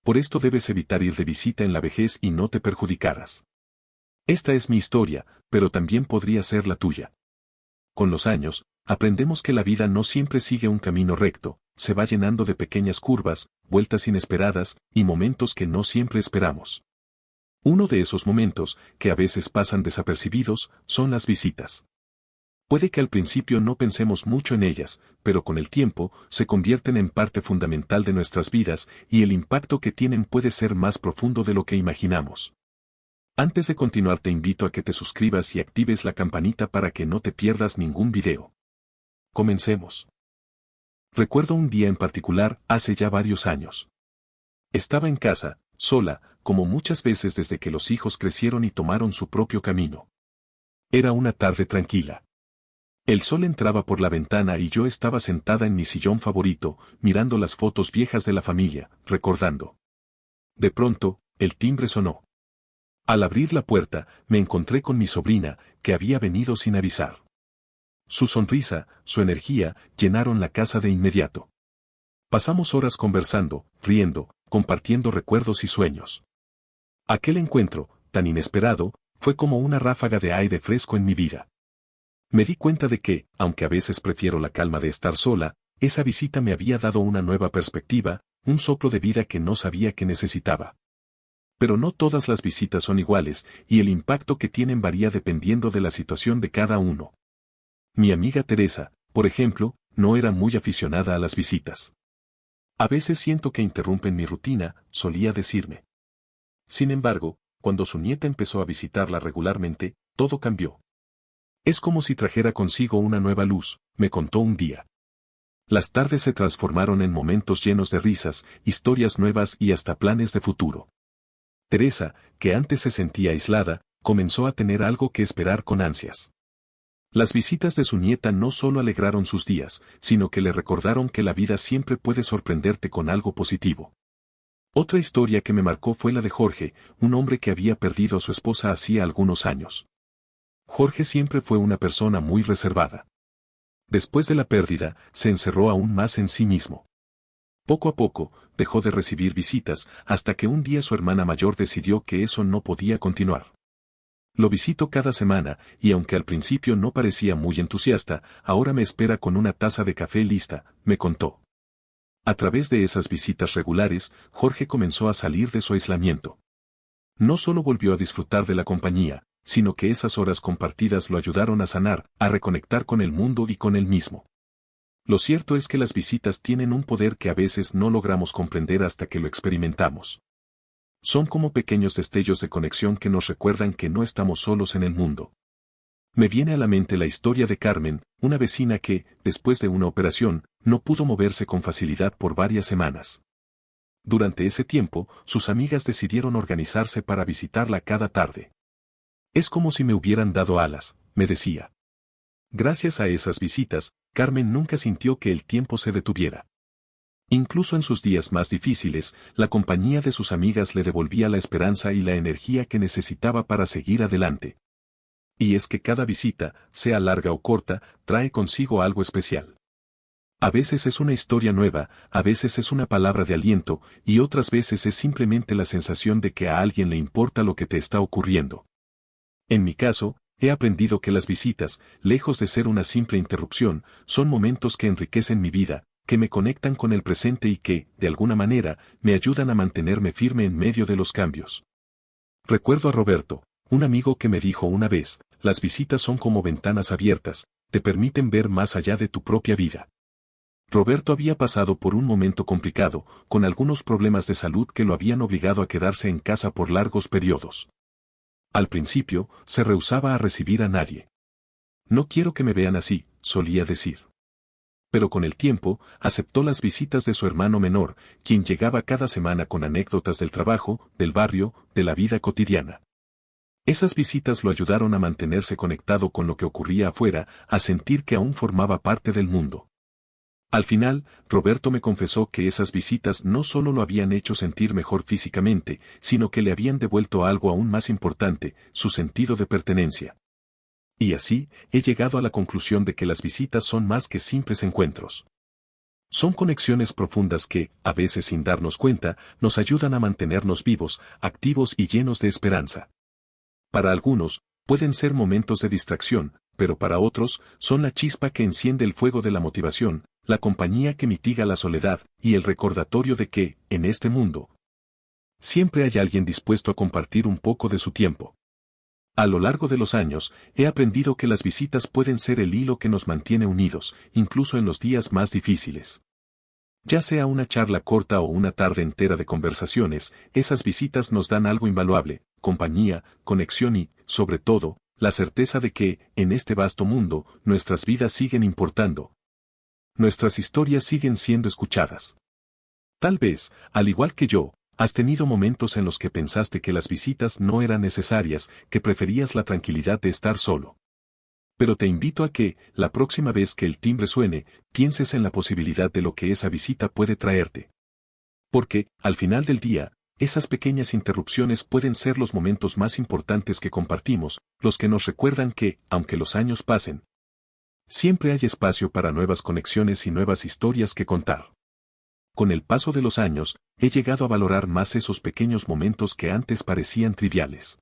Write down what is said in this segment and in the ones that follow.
Por esto debes evitar ir de visita en la vejez y no te perjudicarás. Esta es mi historia, pero también podría ser la tuya. Con los años, aprendemos que la vida no siempre sigue un camino recto, se va llenando de pequeñas curvas, vueltas inesperadas, y momentos que no siempre esperamos. Uno de esos momentos, que a veces pasan desapercibidos, son las visitas. Puede que al principio no pensemos mucho en ellas, pero con el tiempo, se convierten en parte fundamental de nuestras vidas, y el impacto que tienen puede ser más profundo de lo que imaginamos. Antes de continuar te invito a que te suscribas y actives la campanita para que no te pierdas ningún video. Comencemos. Recuerdo un día en particular, hace ya varios años. Estaba en casa, sola, como muchas veces desde que los hijos crecieron y tomaron su propio camino. Era una tarde tranquila. El sol entraba por la ventana y yo estaba sentada en mi sillón favorito, mirando las fotos viejas de la familia, recordando. De pronto, el timbre sonó. Al abrir la puerta, me encontré con mi sobrina, que había venido sin avisar. Su sonrisa, su energía, llenaron la casa de inmediato. Pasamos horas conversando, riendo, compartiendo recuerdos y sueños. Aquel encuentro, tan inesperado, fue como una ráfaga de aire fresco en mi vida. Me di cuenta de que, aunque a veces prefiero la calma de estar sola, esa visita me había dado una nueva perspectiva, un soplo de vida que no sabía que necesitaba. Pero no todas las visitas son iguales, y el impacto que tienen varía dependiendo de la situación de cada uno. Mi amiga Teresa, por ejemplo, no era muy aficionada a las visitas. A veces siento que interrumpen mi rutina, solía decirme. Sin embargo, cuando su nieta empezó a visitarla regularmente, todo cambió. Es como si trajera consigo una nueva luz, me contó un día. Las tardes se transformaron en momentos llenos de risas, historias nuevas y hasta planes de futuro. Teresa, que antes se sentía aislada, comenzó a tener algo que esperar con ansias. Las visitas de su nieta no solo alegraron sus días, sino que le recordaron que la vida siempre puede sorprenderte con algo positivo. Otra historia que me marcó fue la de Jorge, un hombre que había perdido a su esposa hacía algunos años. Jorge siempre fue una persona muy reservada. Después de la pérdida, se encerró aún más en sí mismo. Poco a poco, dejó de recibir visitas, hasta que un día su hermana mayor decidió que eso no podía continuar. Lo visito cada semana, y aunque al principio no parecía muy entusiasta, ahora me espera con una taza de café lista, me contó. A través de esas visitas regulares, Jorge comenzó a salir de su aislamiento. No solo volvió a disfrutar de la compañía, sino que esas horas compartidas lo ayudaron a sanar, a reconectar con el mundo y con él mismo. Lo cierto es que las visitas tienen un poder que a veces no logramos comprender hasta que lo experimentamos. Son como pequeños destellos de conexión que nos recuerdan que no estamos solos en el mundo. Me viene a la mente la historia de Carmen, una vecina que, después de una operación, no pudo moverse con facilidad por varias semanas. Durante ese tiempo, sus amigas decidieron organizarse para visitarla cada tarde. Es como si me hubieran dado alas, me decía. Gracias a esas visitas, Carmen nunca sintió que el tiempo se detuviera. Incluso en sus días más difíciles, la compañía de sus amigas le devolvía la esperanza y la energía que necesitaba para seguir adelante. Y es que cada visita, sea larga o corta, trae consigo algo especial. A veces es una historia nueva, a veces es una palabra de aliento, y otras veces es simplemente la sensación de que a alguien le importa lo que te está ocurriendo. En mi caso, he aprendido que las visitas, lejos de ser una simple interrupción, son momentos que enriquecen mi vida, que me conectan con el presente y que, de alguna manera, me ayudan a mantenerme firme en medio de los cambios. Recuerdo a Roberto, un amigo que me dijo una vez, las visitas son como ventanas abiertas, te permiten ver más allá de tu propia vida. Roberto había pasado por un momento complicado, con algunos problemas de salud que lo habían obligado a quedarse en casa por largos periodos. Al principio, se rehusaba a recibir a nadie. No quiero que me vean así, solía decir. Pero con el tiempo, aceptó las visitas de su hermano menor, quien llegaba cada semana con anécdotas del trabajo, del barrio, de la vida cotidiana. Esas visitas lo ayudaron a mantenerse conectado con lo que ocurría afuera, a sentir que aún formaba parte del mundo. Al final, Roberto me confesó que esas visitas no solo lo habían hecho sentir mejor físicamente, sino que le habían devuelto algo aún más importante, su sentido de pertenencia. Y así, he llegado a la conclusión de que las visitas son más que simples encuentros. Son conexiones profundas que, a veces sin darnos cuenta, nos ayudan a mantenernos vivos, activos y llenos de esperanza. Para algunos, pueden ser momentos de distracción, pero para otros, son la chispa que enciende el fuego de la motivación, la compañía que mitiga la soledad y el recordatorio de que, en este mundo, siempre hay alguien dispuesto a compartir un poco de su tiempo. A lo largo de los años, he aprendido que las visitas pueden ser el hilo que nos mantiene unidos, incluso en los días más difíciles. Ya sea una charla corta o una tarde entera de conversaciones, esas visitas nos dan algo invaluable: compañía, conexión y, sobre todo, la certeza de que, en este vasto mundo, nuestras vidas siguen importando. Nuestras historias siguen siendo escuchadas. Tal vez, al igual que yo, has tenido momentos en los que pensaste que las visitas no eran necesarias, que preferías la tranquilidad de estar solo. Pero te invito a que, la próxima vez que el timbre suene, pienses en la posibilidad de lo que esa visita puede traerte. Porque, al final del día, esas pequeñas interrupciones pueden ser los momentos más importantes que compartimos, los que nos recuerdan que, aunque los años pasen, siempre hay espacio para nuevas conexiones y nuevas historias que contar. Con el paso de los años, he llegado a valorar más esos pequeños momentos que antes parecían triviales.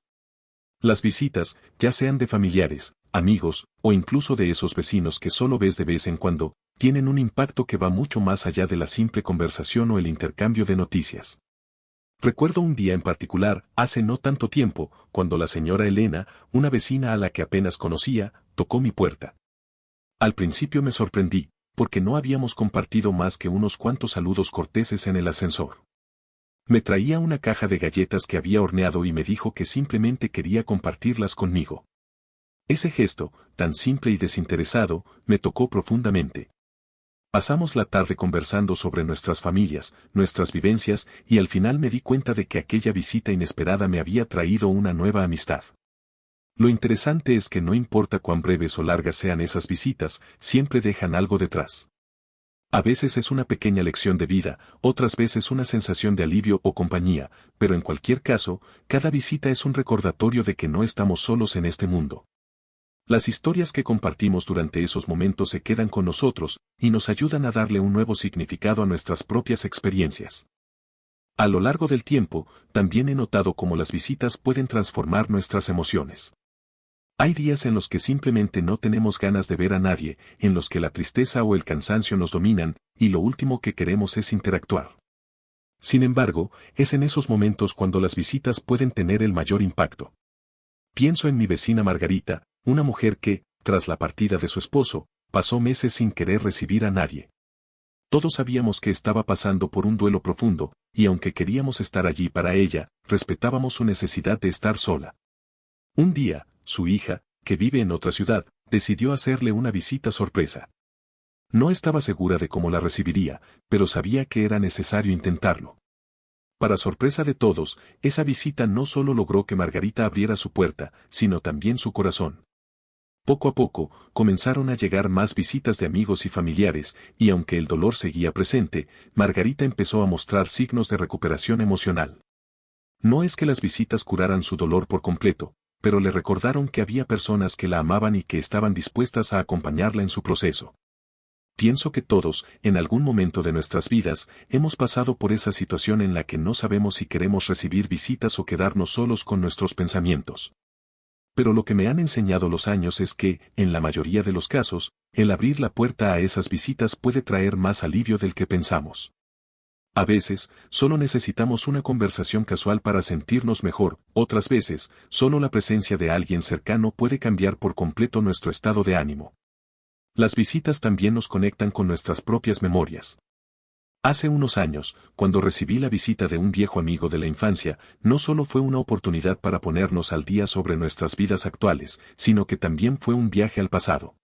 Las visitas, ya sean de familiares, amigos, o incluso de esos vecinos que solo ves de vez en cuando, tienen un impacto que va mucho más allá de la simple conversación o el intercambio de noticias. Recuerdo un día en particular, hace no tanto tiempo, cuando la señora Elena, una vecina a la que apenas conocía, tocó mi puerta. Al principio me sorprendí, porque no habíamos compartido más que unos cuantos saludos corteses en el ascensor. Me traía una caja de galletas que había horneado y me dijo que simplemente quería compartirlas conmigo. Ese gesto, tan simple y desinteresado, me tocó profundamente. Pasamos la tarde conversando sobre nuestras familias, nuestras vivencias, y al final me di cuenta de que aquella visita inesperada me había traído una nueva amistad. Lo interesante es que no importa cuán breves o largas sean esas visitas, siempre dejan algo detrás. A veces es una pequeña lección de vida, otras veces una sensación de alivio o compañía, pero en cualquier caso, cada visita es un recordatorio de que no estamos solos en este mundo. Las historias que compartimos durante esos momentos se quedan con nosotros, y nos ayudan a darle un nuevo significado a nuestras propias experiencias. A lo largo del tiempo, también he notado cómo las visitas pueden transformar nuestras emociones. Hay días en los que simplemente no tenemos ganas de ver a nadie, en los que la tristeza o el cansancio nos dominan, y lo último que queremos es interactuar. Sin embargo, es en esos momentos cuando las visitas pueden tener el mayor impacto. Pienso en mi vecina Margarita, una mujer que, tras la partida de su esposo, pasó meses sin querer recibir a nadie. Todos sabíamos que estaba pasando por un duelo profundo, y aunque queríamos estar allí para ella, respetábamos su necesidad de estar sola. Un día, su hija, que vive en otra ciudad, decidió hacerle una visita sorpresa. No estaba segura de cómo la recibiría, pero sabía que era necesario intentarlo. Para sorpresa de todos, esa visita no solo logró que Margarita abriera su puerta, sino también su corazón. Poco a poco, comenzaron a llegar más visitas de amigos y familiares, y aunque el dolor seguía presente, Margarita empezó a mostrar signos de recuperación emocional. No es que las visitas curaran su dolor por completo, pero le recordaron que había personas que la amaban y que estaban dispuestas a acompañarla en su proceso. Pienso que todos, en algún momento de nuestras vidas, hemos pasado por esa situación en la que no sabemos si queremos recibir visitas o quedarnos solos con nuestros pensamientos. Pero lo que me han enseñado los años es que, en la mayoría de los casos, el abrir la puerta a esas visitas puede traer más alivio del que pensamos. A veces, solo necesitamos una conversación casual para sentirnos mejor, otras veces, solo la presencia de alguien cercano puede cambiar por completo nuestro estado de ánimo. Las visitas también nos conectan con nuestras propias memorias. Hace unos años, cuando recibí la visita de un viejo amigo de la infancia, no solo fue una oportunidad para ponernos al día sobre nuestras vidas actuales, sino que también fue un viaje al pasado.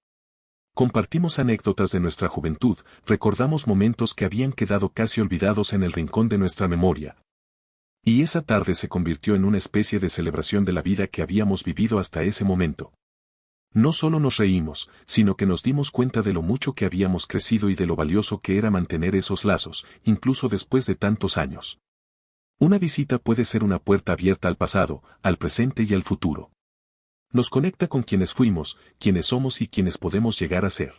Compartimos anécdotas de nuestra juventud, recordamos momentos que habían quedado casi olvidados en el rincón de nuestra memoria. Y esa tarde se convirtió en una especie de celebración de la vida que habíamos vivido hasta ese momento. No solo nos reímos, sino que nos dimos cuenta de lo mucho que habíamos crecido y de lo valioso que era mantener esos lazos, incluso después de tantos años. Una visita puede ser una puerta abierta al pasado, al presente y al futuro. Nos conecta con quienes fuimos, quienes somos y quienes podemos llegar a ser.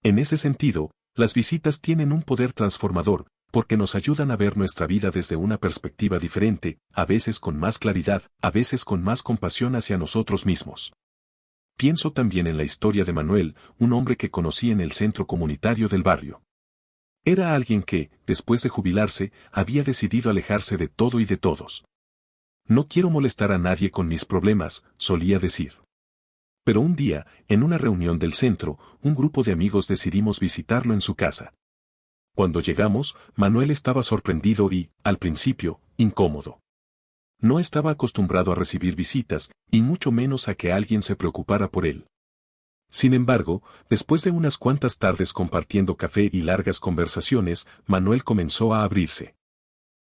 En ese sentido, Las visitas tienen un poder transformador, porque nos ayudan a ver nuestra vida desde una perspectiva diferente, a veces con más claridad, a veces con más compasión hacia nosotros mismos. Pienso también en la historia de Manuel, un hombre que conocí en el centro comunitario del barrio. Era alguien que, después de jubilarse, había decidido alejarse de todo y de todos. No quiero molestar a nadie con mis problemas, solía decir. Pero un día, en una reunión del centro, un grupo de amigos decidimos visitarlo en su casa. Cuando llegamos, Manuel estaba sorprendido y, al principio, incómodo. No estaba acostumbrado a recibir visitas, y mucho menos a que alguien se preocupara por él. Sin embargo, después de unas cuantas tardes compartiendo café y largas conversaciones, Manuel comenzó a abrirse.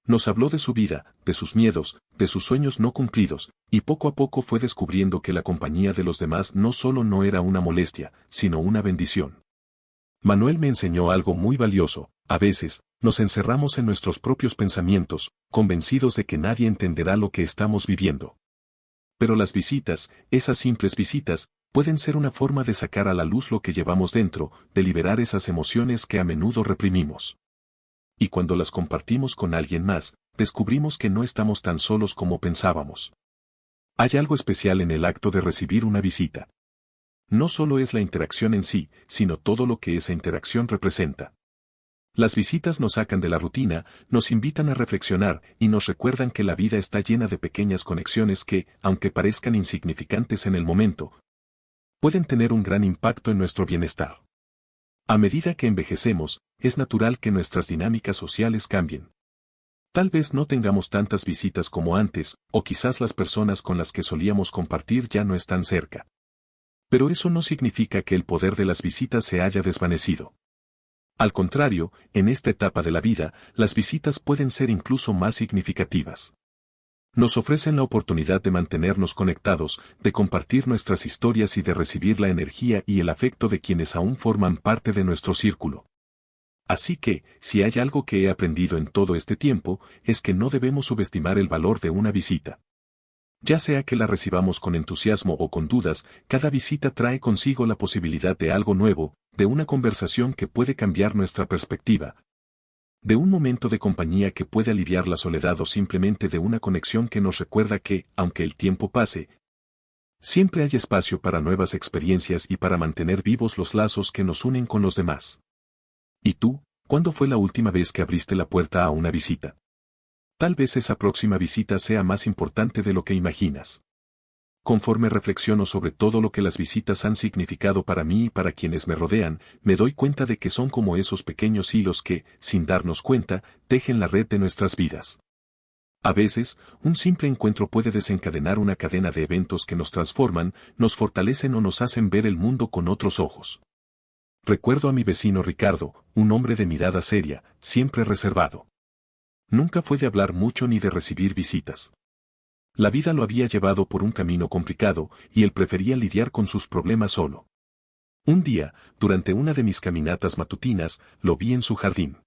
Nos habló de su vida, de sus miedos, de sus sueños no cumplidos, y poco a poco fue descubriendo que la compañía de los demás no solo no era una molestia, sino una bendición. Manuel me enseñó algo muy valioso: a veces, nos encerramos en nuestros propios pensamientos, convencidos de que nadie entenderá lo que estamos viviendo. Pero las visitas, esas simples visitas, pueden ser una forma de sacar a la luz lo que llevamos dentro, de liberar esas emociones que a menudo reprimimos. Y cuando las compartimos con alguien más, descubrimos que no estamos tan solos como pensábamos. Hay algo especial en el acto de recibir una visita. No solo es la interacción en sí, sino todo lo que esa interacción representa. Las visitas nos sacan de la rutina, nos invitan a reflexionar y nos recuerdan que la vida está llena de pequeñas conexiones que, aunque parezcan insignificantes en el momento, pueden tener un gran impacto en nuestro bienestar. A medida que envejecemos, es natural que nuestras dinámicas sociales cambien. Tal vez no tengamos tantas visitas como antes, o quizás las personas con las que solíamos compartir ya no están cerca. Pero eso no significa que el poder de las visitas se haya desvanecido. Al contrario, en esta etapa de la vida, las visitas pueden ser incluso más significativas. Nos ofrecen la oportunidad de mantenernos conectados, de compartir nuestras historias y de recibir la energía y el afecto de quienes aún forman parte de nuestro círculo. Así que, si hay algo que he aprendido en todo este tiempo, es que no debemos subestimar el valor de una visita. Ya sea que la recibamos con entusiasmo o con dudas, cada visita trae consigo la posibilidad de algo nuevo, de una conversación que puede cambiar nuestra perspectiva, de un momento de compañía que puede aliviar la soledad o simplemente de una conexión que nos recuerda que, aunque el tiempo pase, siempre hay espacio para nuevas experiencias y para mantener vivos los lazos que nos unen con los demás. ¿Y tú, cuándo fue la última vez que abriste la puerta a una visita? Tal vez esa próxima visita sea más importante de lo que imaginas. Conforme reflexiono sobre todo lo que las visitas han significado para mí y para quienes me rodean, me doy cuenta de que son como esos pequeños hilos que, sin darnos cuenta, tejen la red de nuestras vidas. A veces, un simple encuentro puede desencadenar una cadena de eventos que nos transforman, nos fortalecen o nos hacen ver el mundo con otros ojos. Recuerdo a mi vecino Ricardo, un hombre de mirada seria, siempre reservado. Nunca fue de hablar mucho ni de recibir visitas. La vida lo había llevado por un camino complicado, y él prefería lidiar con sus problemas solo. Un día, durante una de mis caminatas matutinas, lo vi en su jardín.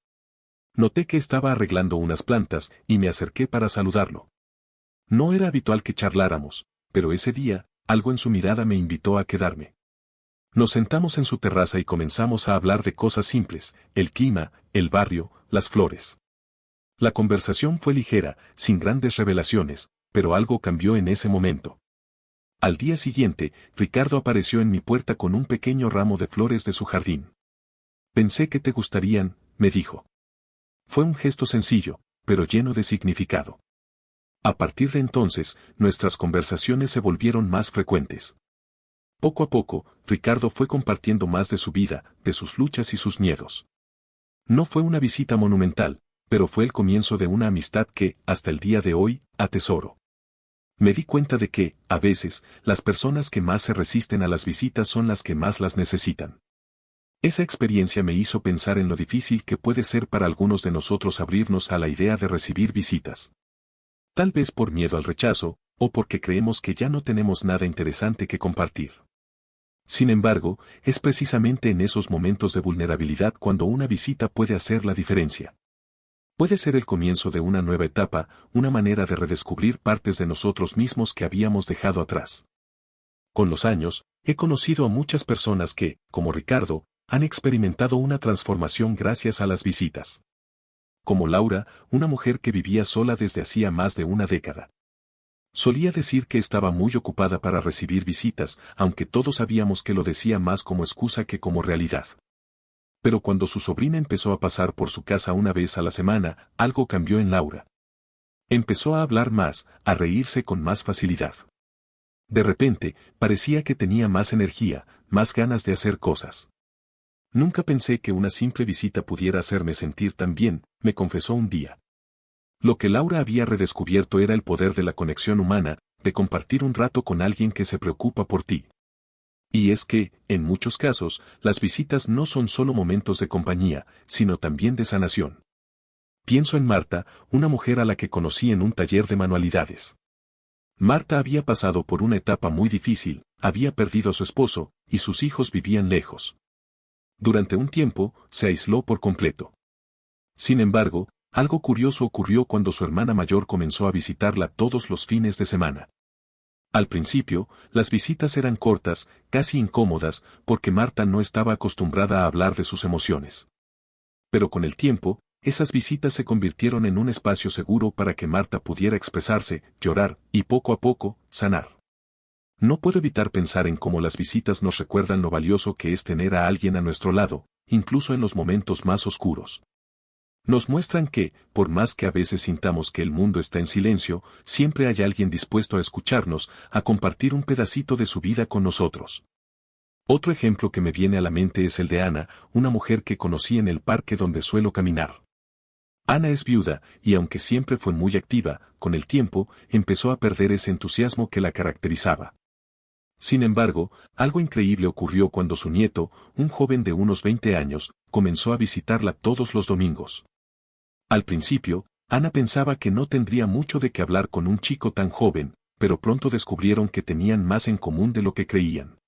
Noté que estaba arreglando unas plantas, y me acerqué para saludarlo. No era habitual que charláramos, pero ese día, algo en su mirada me invitó a quedarme. Nos sentamos en su terraza y comenzamos a hablar de cosas simples: el clima, el barrio, las flores. La conversación fue ligera, sin grandes revelaciones, pero algo cambió en ese momento. Al día siguiente, Ricardo apareció en mi puerta con un pequeño ramo de flores de su jardín. Pensé que te gustarían, me dijo. Fue un gesto sencillo, pero lleno de significado. A partir de entonces, nuestras conversaciones se volvieron más frecuentes. Poco a poco, Ricardo fue compartiendo más de su vida, de sus luchas y sus miedos. No fue una visita monumental, pero fue el comienzo de una amistad que, hasta el día de hoy, atesoro. Me di cuenta de que, a veces, las personas que más se resisten a las visitas son las que más las necesitan. Esa experiencia me hizo pensar en lo difícil que puede ser para algunos de nosotros abrirnos a la idea de recibir visitas. Tal vez por miedo al rechazo, o porque creemos que ya no tenemos nada interesante que compartir. Sin embargo, es precisamente en esos momentos de vulnerabilidad cuando una visita puede hacer la diferencia. Puede ser el comienzo de una nueva etapa, una manera de redescubrir partes de nosotros mismos que habíamos dejado atrás. Con los años, he conocido a muchas personas que, como Ricardo, han experimentado una transformación gracias a las visitas. Como Laura, una mujer que vivía sola desde hacía más de una década. Solía decir que estaba muy ocupada para recibir visitas, aunque todos sabíamos que lo decía más como excusa que como realidad. Pero cuando su sobrina empezó a pasar por su casa una vez a la semana, algo cambió en Laura. Empezó a hablar más, a reírse con más facilidad. De repente, parecía que tenía más energía, más ganas de hacer cosas. Nunca pensé que una simple visita pudiera hacerme sentir tan bien, me confesó un día. Lo que Laura había redescubierto era el poder de la conexión humana, de compartir un rato con alguien que se preocupa por ti. Y es que, en muchos casos, las visitas no son solo momentos de compañía, sino también de sanación. Pienso en Marta, una mujer a la que conocí en un taller de manualidades. Marta había pasado por una etapa muy difícil, había perdido a su esposo, y sus hijos vivían lejos. Durante un tiempo, se aisló por completo. Sin embargo, algo curioso ocurrió cuando su hermana mayor comenzó a visitarla todos los fines de semana. Al principio, las visitas eran cortas, casi incómodas, porque Marta no estaba acostumbrada a hablar de sus emociones. Pero con el tiempo, esas visitas se convirtieron en un espacio seguro para que Marta pudiera expresarse, llorar, y poco a poco, sanar. No puedo evitar pensar en cómo las visitas nos recuerdan lo valioso que es tener a alguien a nuestro lado, incluso en los momentos más oscuros. Nos muestran que, por más que a veces sintamos que el mundo está en silencio, siempre hay alguien dispuesto a escucharnos, a compartir un pedacito de su vida con nosotros. Otro ejemplo que me viene a la mente es el de Ana, una mujer que conocí en el parque donde suelo caminar. Ana es viuda, y aunque siempre fue muy activa, con el tiempo, empezó a perder ese entusiasmo que la caracterizaba. Sin embargo, algo increíble ocurrió cuando su nieto, un joven de unos 20 años, comenzó a visitarla todos los domingos. Al principio, Ana pensaba que no tendría mucho de qué hablar con un chico tan joven, pero pronto descubrieron que tenían más en común de lo que creían.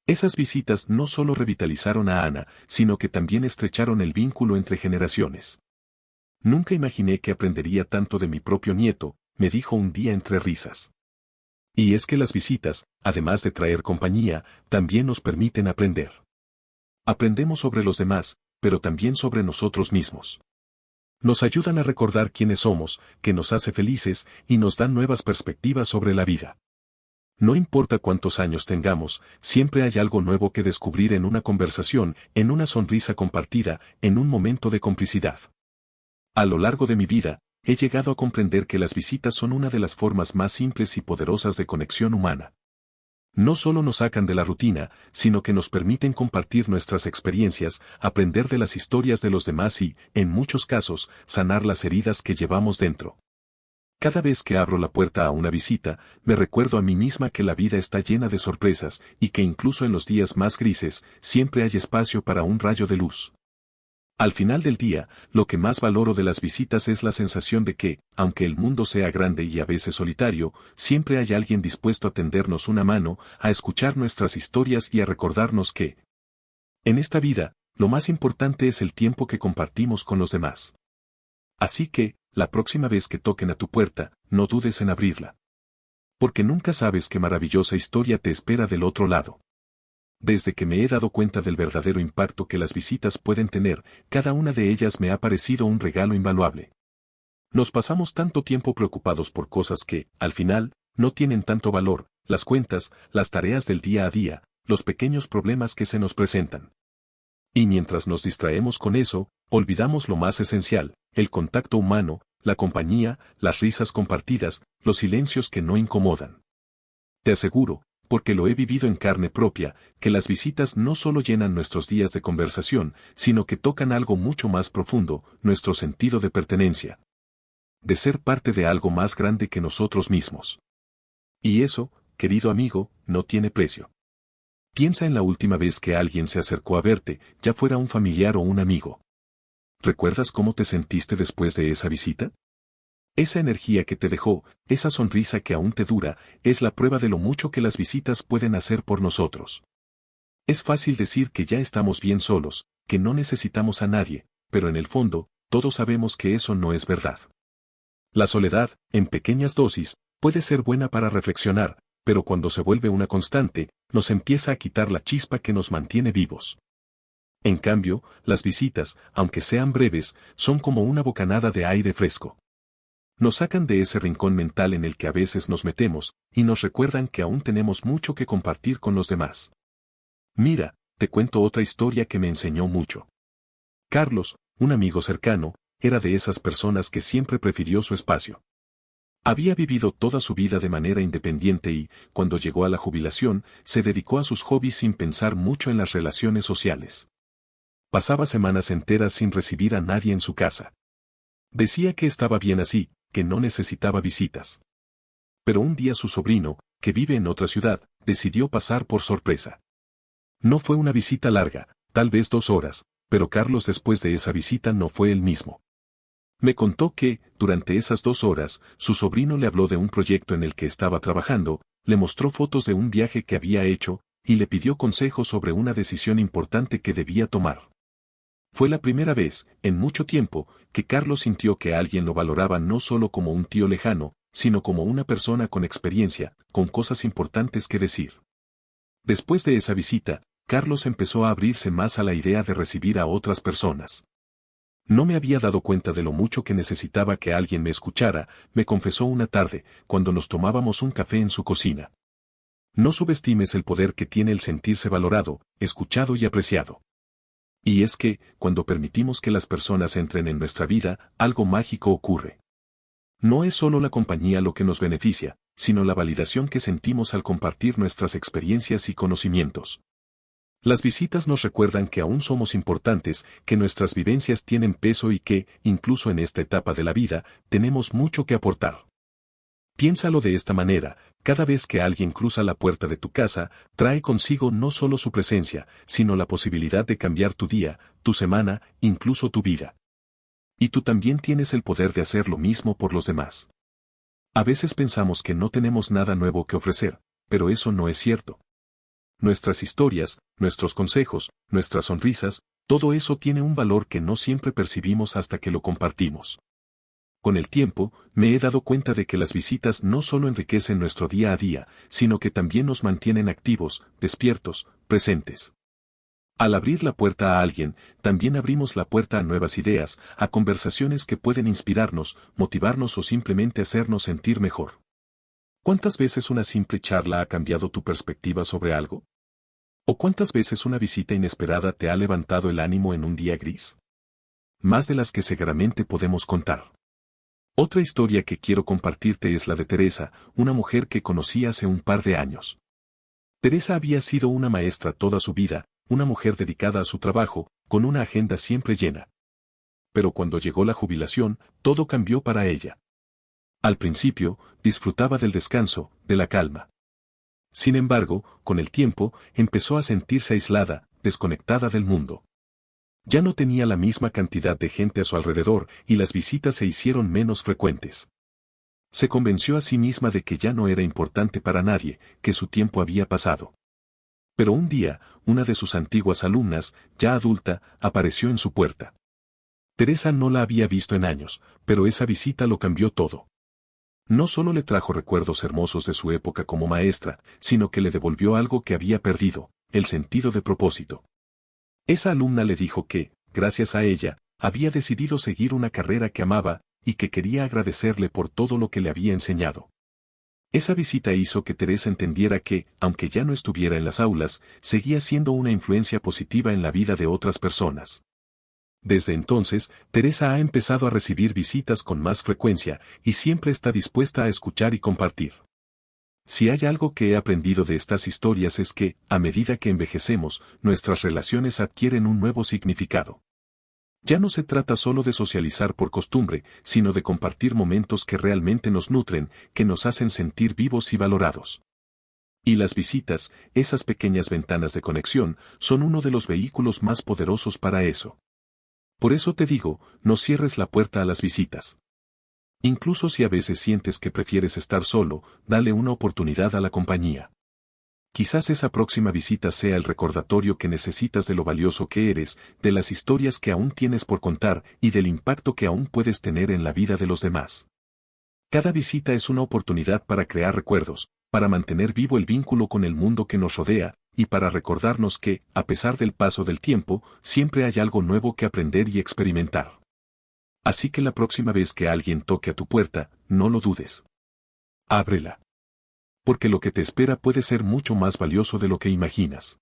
Esas visitas no solo revitalizaron a Ana, sino que también estrecharon el vínculo entre generaciones. Nunca imaginé que aprendería tanto de mi propio nieto, me dijo un día entre risas. Y es que las visitas, además de traer compañía, también nos permiten aprender. Aprendemos sobre los demás, pero también sobre nosotros mismos. Nos ayudan a recordar quiénes somos, que nos hace felices, y nos dan nuevas perspectivas sobre la vida. No importa cuántos años tengamos, siempre hay algo nuevo que descubrir en una conversación, en una sonrisa compartida, en un momento de complicidad. A lo largo de mi vida, he llegado a comprender que las visitas son una de las formas más simples y poderosas de conexión humana. No solo nos sacan de la rutina, sino que nos permiten compartir nuestras experiencias, aprender de las historias de los demás y, en muchos casos, sanar las heridas que llevamos dentro. Cada vez que abro la puerta a una visita, me recuerdo a mí misma que la vida está llena de sorpresas y que incluso en los días más grises, siempre hay espacio para un rayo de luz. Al final del día, lo que más valoro de las visitas es la sensación de que, aunque el mundo sea grande y a veces solitario, siempre hay alguien dispuesto a tendernos una mano, a escuchar nuestras historias y a recordarnos que, en esta vida, lo más importante es el tiempo que compartimos con los demás. Así que, la próxima vez que toquen a tu puerta, no dudes en abrirla. Porque nunca sabes qué maravillosa historia te espera del otro lado. Desde que me he dado cuenta del verdadero impacto que las visitas pueden tener, cada una de ellas me ha parecido un regalo invaluable. Nos pasamos tanto tiempo preocupados por cosas que, al final, no tienen tanto valor, las cuentas, las tareas del día a día, los pequeños problemas que se nos presentan. Y mientras nos distraemos con eso, olvidamos lo más esencial, el contacto humano, la compañía, las risas compartidas, los silencios que no incomodan. Te aseguro, porque lo he vivido en carne propia, que las visitas no solo llenan nuestros días de conversación, sino que tocan algo mucho más profundo, nuestro sentido de pertenencia. De ser parte de algo más grande que nosotros mismos. Y eso, querido amigo, no tiene precio. Piensa en la última vez que alguien se acercó a verte, ya fuera un familiar o un amigo. ¿Recuerdas cómo te sentiste después de esa visita? Esa energía que te dejó, esa sonrisa que aún te dura, es la prueba de lo mucho que las visitas pueden hacer por nosotros. Es fácil decir que ya estamos bien solos, que no necesitamos a nadie, pero en el fondo, todos sabemos que eso no es verdad. La soledad, en pequeñas dosis, puede ser buena para reflexionar, pero cuando se vuelve una constante, nos empieza a quitar la chispa que nos mantiene vivos. En cambio, las visitas, aunque sean breves, son como una bocanada de aire fresco. Nos sacan de ese rincón mental en el que a veces nos metemos, y nos recuerdan que aún tenemos mucho que compartir con los demás. Mira, te cuento otra historia que me enseñó mucho. Carlos, un amigo cercano, era de esas personas que siempre prefirió su espacio. Había vivido toda su vida de manera independiente y, cuando llegó a la jubilación, se dedicó a sus hobbies sin pensar mucho en las relaciones sociales. Pasaba semanas enteras sin recibir a nadie en su casa. Decía que estaba bien así, que no necesitaba visitas. Pero un día su sobrino, que vive en otra ciudad, decidió pasar por sorpresa. No fue una visita larga, tal vez 2 horas, pero Carlos después de esa visita no fue el mismo. Me contó que, durante esas 2 horas, su sobrino le habló de un proyecto en el que estaba trabajando, le mostró fotos de un viaje que había hecho, y le pidió consejos sobre una decisión importante que debía tomar. Fue la primera vez, en mucho tiempo, que Carlos sintió que alguien lo valoraba no solo como un tío lejano, sino como una persona con experiencia, con cosas importantes que decir. Después de esa visita, Carlos empezó a abrirse más a la idea de recibir a otras personas. No me había dado cuenta de lo mucho que necesitaba que alguien me escuchara, me confesó una tarde, cuando nos tomábamos un café en su cocina. No subestimes el poder que tiene el sentirse valorado, escuchado y apreciado. Y es que, cuando permitimos que las personas entren en nuestra vida, algo mágico ocurre. No es solo la compañía lo que nos beneficia, sino la validación que sentimos al compartir nuestras experiencias y conocimientos. Las visitas nos recuerdan que aún somos importantes, que nuestras vivencias tienen peso y que, incluso en esta etapa de la vida, tenemos mucho que aportar. Piénsalo de esta manera, cada vez que alguien cruza la puerta de tu casa, trae consigo no solo su presencia, sino la posibilidad de cambiar tu día, tu semana, incluso tu vida. Y tú también tienes el poder de hacer lo mismo por los demás. A veces pensamos que no tenemos nada nuevo que ofrecer, pero eso no es cierto. Nuestras historias, nuestros consejos, nuestras sonrisas, todo eso tiene un valor que no siempre percibimos hasta que lo compartimos. Con el tiempo, me he dado cuenta de que las visitas no solo enriquecen nuestro día a día, sino que también nos mantienen activos, despiertos, presentes. Al abrir la puerta a alguien, también abrimos la puerta a nuevas ideas, a conversaciones que pueden inspirarnos, motivarnos o simplemente hacernos sentir mejor. ¿Cuántas veces una simple charla ha cambiado tu perspectiva sobre algo? ¿O cuántas veces una visita inesperada te ha levantado el ánimo en un día gris? Más de las que seguramente podemos contar. Otra historia que quiero compartirte es la de Teresa, una mujer que conocí hace un par de años. Teresa había sido una maestra toda su vida, una mujer dedicada a su trabajo, con una agenda siempre llena. Pero cuando llegó la jubilación, todo cambió para ella. Al principio, disfrutaba del descanso, de la calma. Sin embargo, con el tiempo, empezó a sentirse aislada, desconectada del mundo. Ya no tenía la misma cantidad de gente a su alrededor y las visitas se hicieron menos frecuentes. Se convenció a sí misma de que ya no era importante para nadie, que su tiempo había pasado. Pero un día, una de sus antiguas alumnas, ya adulta, apareció en su puerta. Teresa no la había visto en años, pero esa visita lo cambió todo. No solo le trajo recuerdos hermosos de su época como maestra, sino que le devolvió algo que había perdido, el sentido de propósito. Esa alumna le dijo que, gracias a ella, había decidido seguir una carrera que amaba, y que quería agradecerle por todo lo que le había enseñado. Esa visita hizo que Teresa entendiera que, aunque ya no estuviera en las aulas, seguía siendo una influencia positiva en la vida de otras personas. Desde entonces, Teresa ha empezado a recibir visitas con más frecuencia, y siempre está dispuesta a escuchar y compartir. Si hay algo que he aprendido de estas historias es que, a medida que envejecemos, nuestras relaciones adquieren un nuevo significado. Ya no se trata solo de socializar por costumbre, sino de compartir momentos que realmente nos nutren, que nos hacen sentir vivos y valorados. Y las visitas, esas pequeñas ventanas de conexión, son uno de los vehículos más poderosos para eso. Por eso te digo, no cierres la puerta a las visitas. Incluso si a veces sientes que prefieres estar solo, dale una oportunidad a la compañía. Quizás esa próxima visita sea el recordatorio que necesitas de lo valioso que eres, de las historias que aún tienes por contar y del impacto que aún puedes tener en la vida de los demás. Cada visita es una oportunidad para crear recuerdos, para mantener vivo el vínculo con el mundo que nos rodea, y para recordarnos que, a pesar del paso del tiempo, siempre hay algo nuevo que aprender y experimentar. Así que la próxima vez que alguien toque a tu puerta, no lo dudes. Ábrela. Porque lo que te espera puede ser mucho más valioso de lo que imaginas.